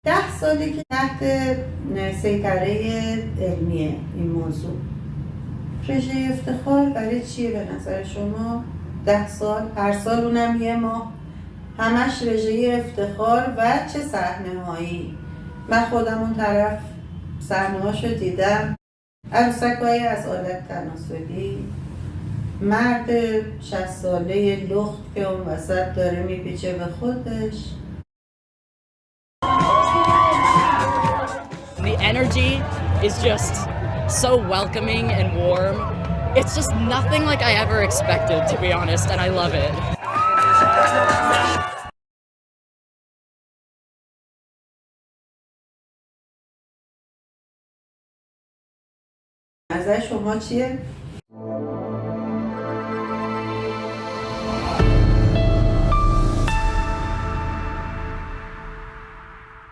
10 ساله که تحت سیطره علمیه این موضوع. رژه افتخار برای چیه به نظر شما؟ 10 سال، هر سال اونم یه ماه، همش رژه افتخار و چه صحنه هایی. من خودم اون طرف صحنه هاشو دیدم، عروسک های از آلت تناسلی، مرد 60 ساله لخت که اون وسط داره میپیچه به خودش. The energy is just so welcoming and warm. It's just nothing like I ever expected, to be honest, and I love it. نظر شما چیه؟